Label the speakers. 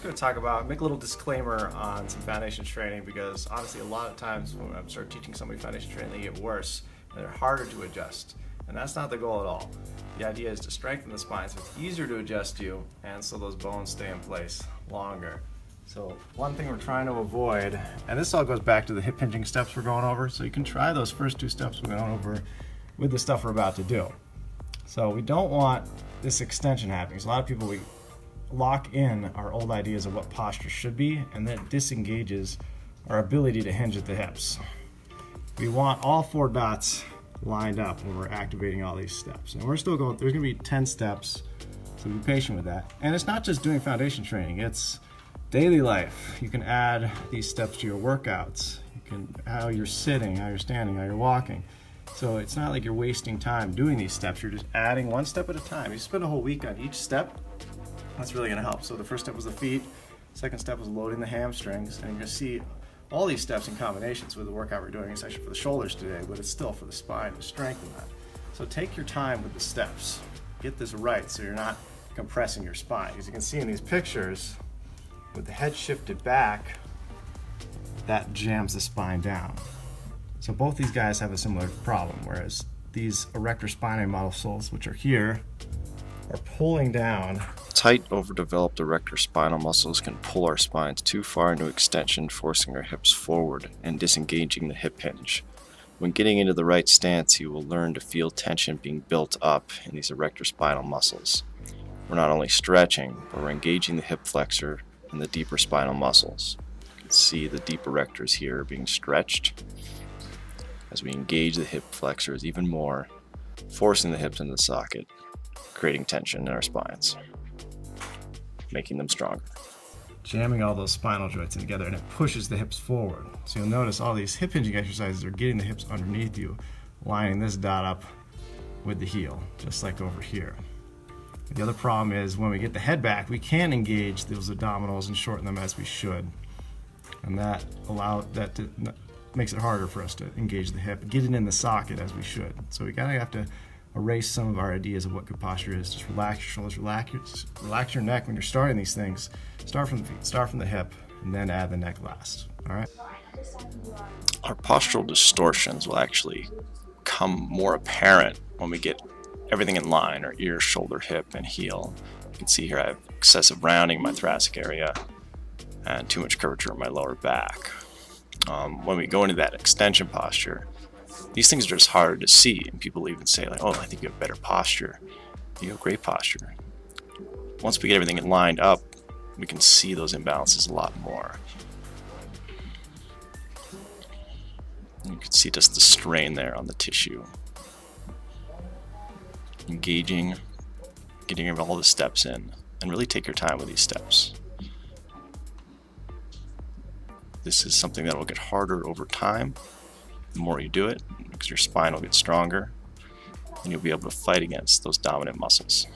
Speaker 1: going to talk about, make a little disclaimer on some foundation training, because honestly, a lot of times when I start teaching somebody foundation training, they get worse and they're harder to adjust. And that's not the goal at all. The idea is to strengthen the spine so it's easier to adjust you, and so those bones stay in place longer. So one thing we're trying to avoid, and this all goes back to the hip hinging steps we're going over, so you can try those first two steps we're going over with the stuff we're about to do. So we don't want this extension happening. So a lot of people, we lock in our old ideas of what posture should be, and that disengages our ability to hinge at the hips. We want all 4 dots lined up when we're activating all these steps. And we're still going, there's going to be 10 steps, so be patient with that. And it's not just doing foundation training, it's daily life. You can add these steps to your workouts. You can, how you're sitting, how you're standing, how you're walking. So it's not like you're wasting time doing these steps, you're just adding one step at a time. You spend a whole week on each step, that's really going to help. So the first step was the feet, second step was loading the hamstrings, and you're going to see all these steps in combinations with the workout we're doing. It's actually for the shoulders today, but it's still for the spine to strengthen that. So take your time with the steps. Get this right so you're not compressing your spine. As you can see in these pictures, with the head shifted back, that jams the spine down. So both these guys have a similar problem, whereas these erector spinae muscles, which are here, are pulling down.
Speaker 2: Tight, overdeveloped erector spinal muscles can pull our spines too far into extension, forcing our hips forward and disengaging the hip hinge. When getting into the right stance, you will learn to feel tension being built up in these erector spinal muscles. We're not only stretching, but we're engaging the hip flexor and the deeper spinal muscles. You can see the deep erectors here being stretched as we engage the hip flexors even more, forcing the hips into the socket, creating tension in our spines, making them stronger.
Speaker 1: Jamming all those spinal joints in together, and it pushes the hips forward. So you'll notice all these hip hinging exercises are getting the hips underneath you, lining this dot up with the heel, just like over here. The other problem is when we get the head back, we can't engage those abdominals and shorten them as we should. And that makes it harder for us to engage the hip, get it in the socket as we should. So we have to erase some of our ideas of what good posture is. Just relax your shoulders, relax your neck when you're starting these things. Start from the feet, start from the hip, and then add the neck last. All right?
Speaker 2: Our postural distortions will actually become more apparent when we get everything in line, our ear, shoulder, hip, and heel. You can see here I have excessive rounding in my thoracic area and too much curvature in my lower back. When we go into that extension posture, these things are just harder to see, and people even say like, oh, I think you have better posture. You have great posture. Once we get everything lined up, we can see those imbalances a lot more. And you can see just the strain there on the tissue. Engaging, getting all the steps in, and really take your time with these steps. This is something that will get harder over time. The more you do it, because your spine will get stronger, and you'll be able to fight against those dominant muscles.